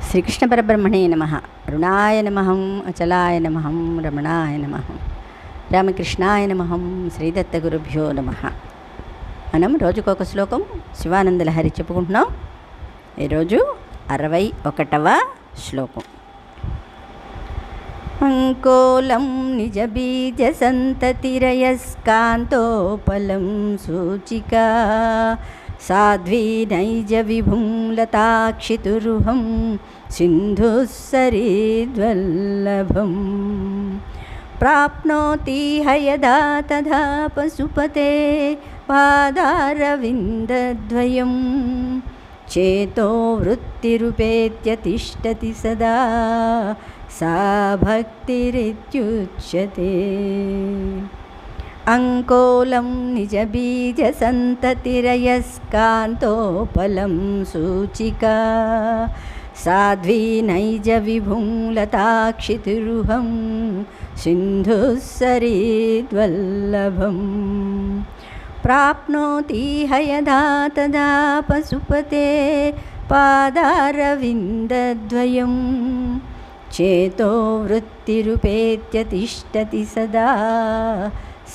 శ్రీకృష్ణ పరబ్రహ్మణే నమః. అరుణాయ నమః, అచలాయ నమః, రమణాయ నమః, రామకృష్ణాయ నమః, శ్రీదత్తగురుభ్యో నమః. మనం రోజుకొక శ్లోకం శివానంద లహరి చెప్పుకుంటున్నాం. ఈరోజు 61వ శ్లోకం. అంకోలం నిజ బీజ సంతతిరయస్కాంతోపలం సూచికా సాధ్వీ నైజ విభుం లతాక్షితురుహం సింధుస్సరీద్వల్లభం ప్రాప్నోతి హయదా తథా పశుపతే పాదారవిందద్వయం చేతో వృత్తిరుపేత్య తిష్టతి సదా సా భక్తిరిత్యుచ్యతే. అంకోలం నిజ బీజ సంతతిరయస్కాంతోపలం సూచికా సాధ్వీ నైజ విభుం లతాక్షితురుహం సింధుస్సరీద్వల్లభం ప్రాప్నోతి హయదా తదా పశుపతే పాదారవిందద్వయం చేతో వృత్తిరుపేత్య తిష్టతి సదా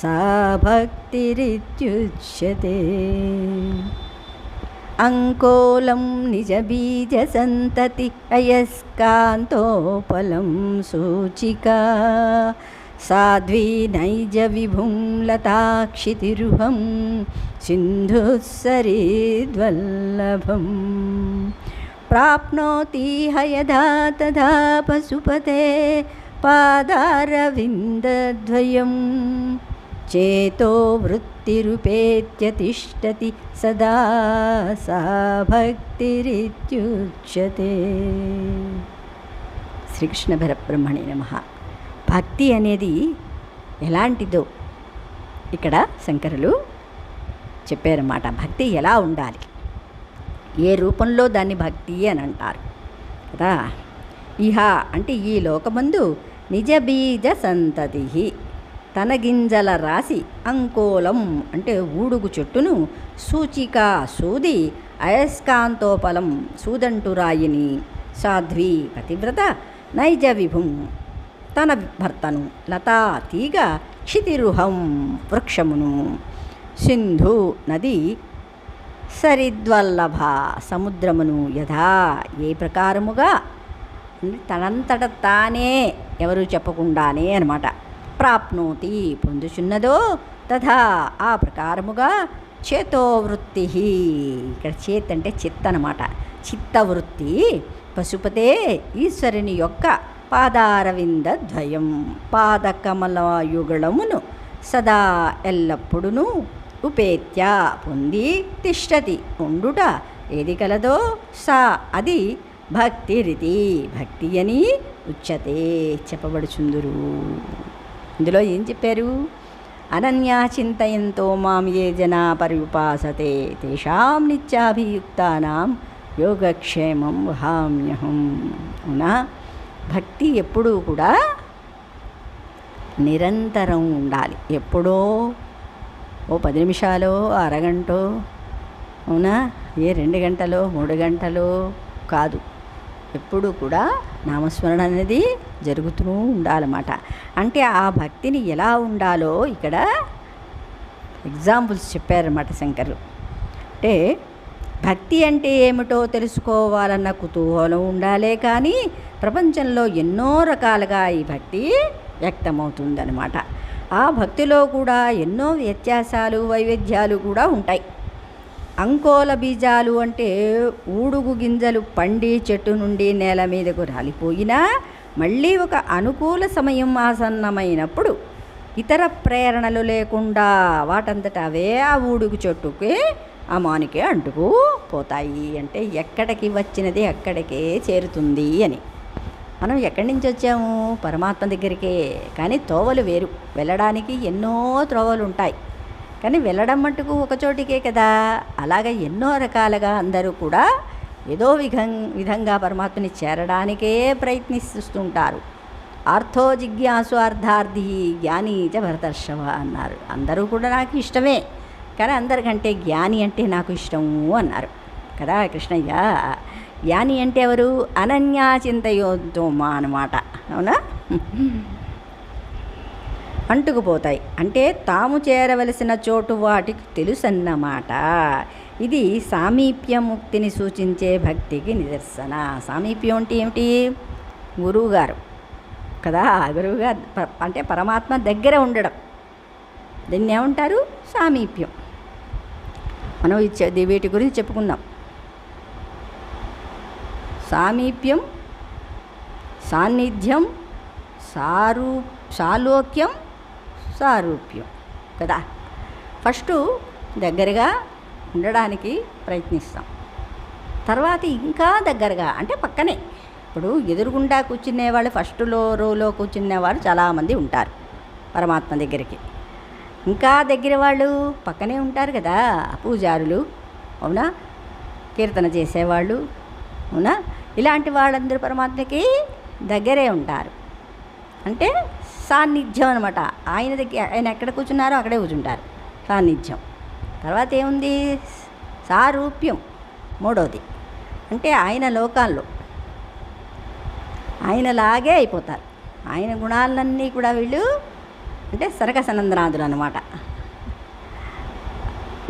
సా భక్తిరిత్యుచ్యతే. అంకోలం నిజ బీజ సంతతి అయస్కాంతోపలం సూచికా సాధ్వీ నైజ విభుం లతాక్షితిరుహం సింధుస్సరీద్వల్లభం ప్రాప్నోతి హయదా తథా పశుపతే పాదారవిందద్వయం చేతో వృత్తిరుపేత్య తిష్టతి సదా సా భక్తిరిత్యుచ్యతే. శ్రీకృష్ణ పరబ్రహ్మణే నమః. భక్తి అనేది ఎలాంటిదో ఇక్కడ శంకరులు చెప్పారన్నమాట. భక్తి ఎలా ఉండాలి, ఏ రూపంలో దాన్ని భక్తి అని అంటారు కదా. ఇహ అంటే ఈ లోకమందు నిజ బీజ సంతతి, తన గింజల రాశి, అంకోలం అంటే ఊడుగు చెట్టును, సూచిక సూది, అయస్కాంతోపలం సూదంటురాయిని, సాధ్వి పతివ్రత, నైజ విభుం తన భర్తను, లతా తీగ, క్షితిరుహం వృక్షమును, సింధు నది, సరిద్వల్లభ సముద్రమును, యథా ఏ ప్రకారముగా తనంతట తానే ఎవరు చెప్పకుండానే అనమాట, ప్రాప్నోతి పొందుచున్నదో, తథా ఆ ప్రకారముగా చేతోవృత్తి, ఇక్కడ చేత్ అంటే చిత్త అనమాట, చిత్తవృత్తి పశుపతే ఈశ్వరుని యొక్క పాదారవిందద్వయం పాదకమలయుగళమును సదా ఎల్లప్పుడును ఉపేత్య పొంది తిష్టతి ఉండుట ఏది కలదో సా అది భక్తిరితి భక్తి అని ఉచ్యతే చెప్పబడుచుందురు. ఇందులో ఏం చెప్పారు? అనన్యా చింతయంతో మాం ఏ జనా పర్యుపాసతే తేషాం నిత్యాభియుక్తానాం యోగక్షేమం వహామ్యహం. అవునా, భక్తి ఎప్పుడూ కూడా నిరంతరం ఉండాలి. ఎప్పుడో ఓ 10 నిమిషాలో అరగంటో, అవునా, ఏ 2 గంటలో 3 గంటలో కాదు, ఎప్పుడు కూడా నామస్మరణ అనేది జరుగుతూ ఉండాలన్నమాట. అంటే ఆ భక్తిని ఎలా ఉండాలో ఇక్కడ ఎగ్జాంపుల్స్ చెప్పారన్నమాట శంకర్లు. అంటే భక్తి అంటే ఏమిటో తెలుసుకోవాలన్న కుతూహలం ఉండాలే కానీ ప్రపంచంలో ఎన్నో రకాలుగా ఈ భక్తి వ్యక్తమవుతుందన్నమాట. ఆ భక్తిలో కూడా ఎన్నో వ్యత్యాసాలు వైవిధ్యాలు కూడా ఉంటాయి. అంకోల బీజాలు అంటే ఊడుగు గింజలు పండి చెట్టు నుండి నేల మీదకు రాలిపోయినా మళ్ళీ ఒక అనుకూల సమయం ఆసన్నమైనప్పుడు ఇతర ప్రేరణలు లేకుండా వాటంతట అవే ఆ ఊడుగు చెట్టుకి ఆ మానికే అంటుకు పోతాయి. అంటే ఎక్కడికి వచ్చినది అక్కడికే చేరుతుంది అని. మనం ఎక్కడి నుంచి వచ్చాము? పరమాత్మ దగ్గరికే. కానీ తోవలు వేరు, వెళ్ళడానికి ఎన్నో త్రోవలు ఉంటాయి, కానీ వెళ్ళడం మట్టుకు ఒక చోటికే కదా. అలాగ ఎన్నో రకాలుగా అందరూ కూడా ఏదో విధంగా పరమాత్మని చేరడానికే ప్రయత్నిస్తుంటారు. ఆర్థో జిజ్ఞాసు అర్థార్థి జ్ఞాని చ భరతర్షభ అన్నారు. అందరూ కూడా నాకు ఇష్టమే, కానీ అందరికంటే జ్ఞాని అంటే నాకు ఇష్టము అన్నారు కదా కృష్ణయ్య. యాని అంటే ఎవరు? అనన్యా చింతయోత్తమా అన్నమాట. అవునా? అంటుకుపోతాయి అంటే తాము చేరవలసిన చోటు వాటికి తెలుసన్నమాట. ఇది సామీప్యముక్తిని సూచించే భక్తికి నిదర్శన. సామీప్యం అంటే ఏమిటి? గురువుగారు కదా, గురువుగారు అంటే పరమాత్మ దగ్గర ఉండడం, దీన్ని ఏమంటారు? సామీప్యం. మనం వీటి గురించి చెప్పుకుందాం. సామీప్యం, సాన్నిధ్యం, సాలోక్యం, సారూప్యం కదా. ఫస్ట్ దగ్గరగా ఉండడానికి ప్రయత్నిస్తాం, తర్వాత ఇంకా దగ్గరగా అంటే పక్కనే. ఇప్పుడు ఎదురుగుండా కూర్చునేవాళ్ళు, ఫస్ట్ రోలో కూర్చునేవాళ్ళు చాలామంది ఉంటారు పరమాత్మ దగ్గరికి. ఇంకా దగ్గర వాళ్ళు పక్కనే ఉంటారు కదా, పూజారులు, అవునా, కీర్తన చేసేవాళ్ళు, అవునా, ఇలాంటి వాళ్ళందరూ పరమాత్మకి దగ్గరే ఉంటారు. అంటే సాన్నిధ్యం అనమాట. ఆయన దగ్గర, ఆయన ఎక్కడ కూర్చున్నారో అక్కడే కూర్చుంటారు, సాన్నిధ్యం. తర్వాత ఏముంది? సారూప్యం మూడోది. అంటే ఆయన లోకాల్లో ఆయనలాగే అయిపోతారు. ఆయన గుణాలన్నీ కూడా వీళ్ళు అంటే సరకసనందనాథులు అన్నమాట.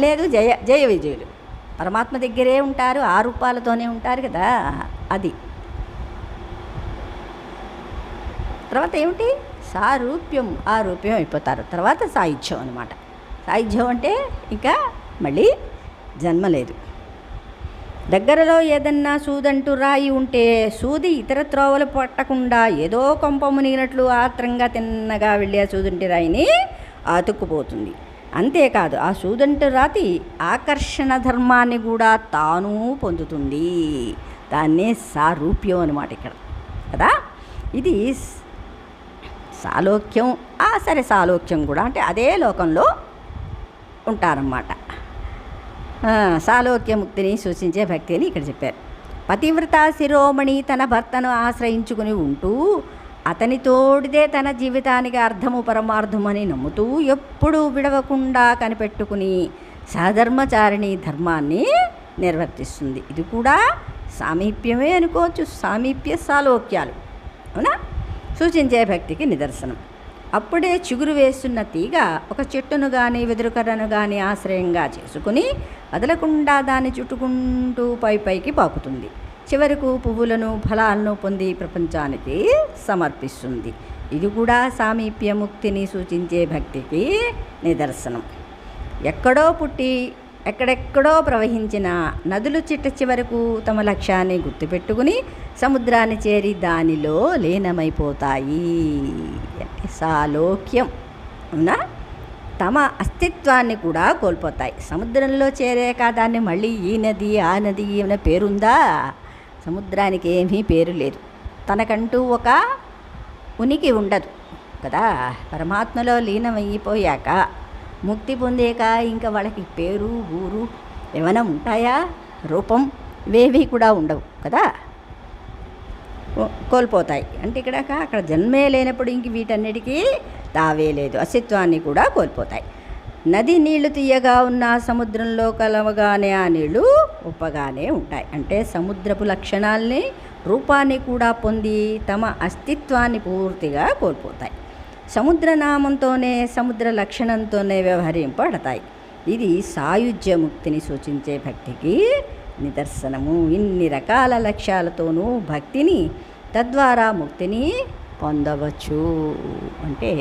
లేదు జయ విజయులు, పరమాత్మ దగ్గరే ఉంటారు, ఆ రూపాలతోనే ఉంటారు కదా, అది. తర్వాత ఏమిటి? సారూప్యం, ఆ రూప్యం అయిపోతారు. తర్వాత సాయుధ్యం అనమాట. సాయుధ్యం అంటే ఇంకా మళ్ళీ జన్మ లేదు. దగ్గరలో ఏదన్నా సూదంటూ రాయి ఉంటే సూది ఇతర త్రోవలు పట్టకుండా ఏదో కొంప మునిగినట్లు ఆత్రంగా తిన్నగా వెళ్ళి ఆ సూదంటి రాయిని అతుక్కుపోతుంది. అంతేకాదు ఆ సూదంటి రాతి ఆకర్షణ ధర్మాన్ని కూడా తాను పొందుతుంది. దాన్నే సారూప్యం అనమాట ఇక్కడ కదా. ఇది సాలోక్యం. సరే, సాలోక్యం కూడా అంటే అదే లోకంలో ఉంటారన్నమాట. సాలోక్యముక్తిని సూచించే భక్తి అని ఇక్కడ చెప్పారు. పతివ్రత శిరోమణి తన భర్తను ఆశ్రయించుకుని ఉంటూ అతని తోడిదే తన జీవితానికి అర్థము పరమార్థము అని నమ్ముతూ ఎప్పుడూ విడవకుండా కనిపెట్టుకుని సహధర్మచారిణి ధర్మాన్ని నిర్వర్తిస్తుంది. ఇది కూడా సామీప్యమే అనుకోవచ్చు. సామీప్య సాలోక్యాలు అవునా సూచించే భక్తికి నిదర్శనం. అప్పుడే చిగురు వేస్తున్న తీగ ఒక చెట్టును కానీ వెదురుకర్రను కానీ ఆశ్రయంగా చేసుకుని వదలకుండా దాన్ని చుట్టుకుంటూ పైకి పాకుతుంది. చివరకు పువ్వులను ఫలాలను పొంది ప్రపంచానికి సమర్పిస్తుంది. ఇది కూడా సామీప్య ముక్తిని సూచించే భక్తికి నిదర్శనం. ఎక్కడో పుట్టి ఎక్కడెక్కడో ప్రవహించిన నదులు చిట్ట చివరకు తమ లక్ష్యాన్ని గుర్తుపెట్టుకుని సముద్రాన్ని చేరి దానిలో లీనమైపోతాయి. సాలోక్యం అవునా, తమ అస్తిత్వాన్ని కూడా కోల్పోతాయి. సముద్రంలో చేరాక దాన్ని మళ్ళీ ఈ నది ఆ నది ఏమైనా పేరుందా? సముద్రానికి ఏమీ పేరు లేదు, తనకంటూ ఒక ఉనికి ఉండదు కదా. పరమాత్మలో లీనమైపోయాక ముక్తి పొందాక ఇంకా వాళ్ళకి పేరు ఊరు ఏమైనా ఉంటాయా? రూపం ఇవేవి కూడా ఉండవు కదా, కోల్పోతాయి. అంటే అక్కడ జన్మే లేనప్పుడు ఇంక వీటన్నిటికీ తావే లేదు, అస్తిత్వాన్ని కూడా కోల్పోతాయి. నది నీళ్లు తీయగా ఉన్న సముద్రంలో కలవగానే ఆ నీళ్లు ఉప్పగానే ఉంటాయి. అంటే సముద్రపు లక్షణాల్ని రూపాన్ని కూడా పొంది తమ అస్తిత్వాన్ని పూర్తిగా కోల్పోతాయి. సముద్రనామంతోనే సముద్ర లక్షణంతోనే వ్యవహరింపబడతాయి. ఇది సాయుధ్యముక్తిని సూచించే భక్తికి నిదర్శనము. ఇన్ని రకాల లక్ష్యాలతోనూ భక్తిని తద్వారా ముక్తిని పొందవచ్చు. అంటే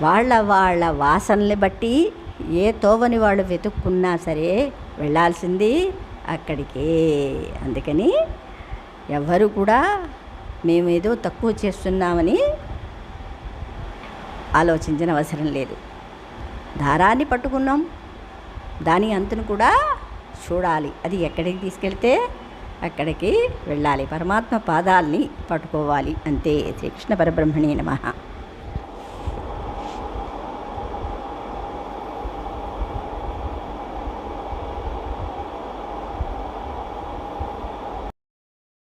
వాళ్ళ వాసనల్ని బట్టి ఏ తోవని వాళ్ళు వెతుక్కున్నా సరే వెళ్ళాల్సింది అక్కడికే. అందుకని ఎవ్వరు కూడా మేమేదో తక్కువ చేస్తున్నామని ఆలోచించిన అవసరం లేదు. దారాన్ని పట్టుకున్నాం, దాని అంతును కూడా చూడాలి. అది ఎక్కడికి తీసుకెళ్తే అక్కడికి వెళ్ళాలి. పరమాత్మ పాదాల్ని పట్టుకోవాలి అంతే. శ్రీకృష్ణ పరబ్రహ్మణే నమః.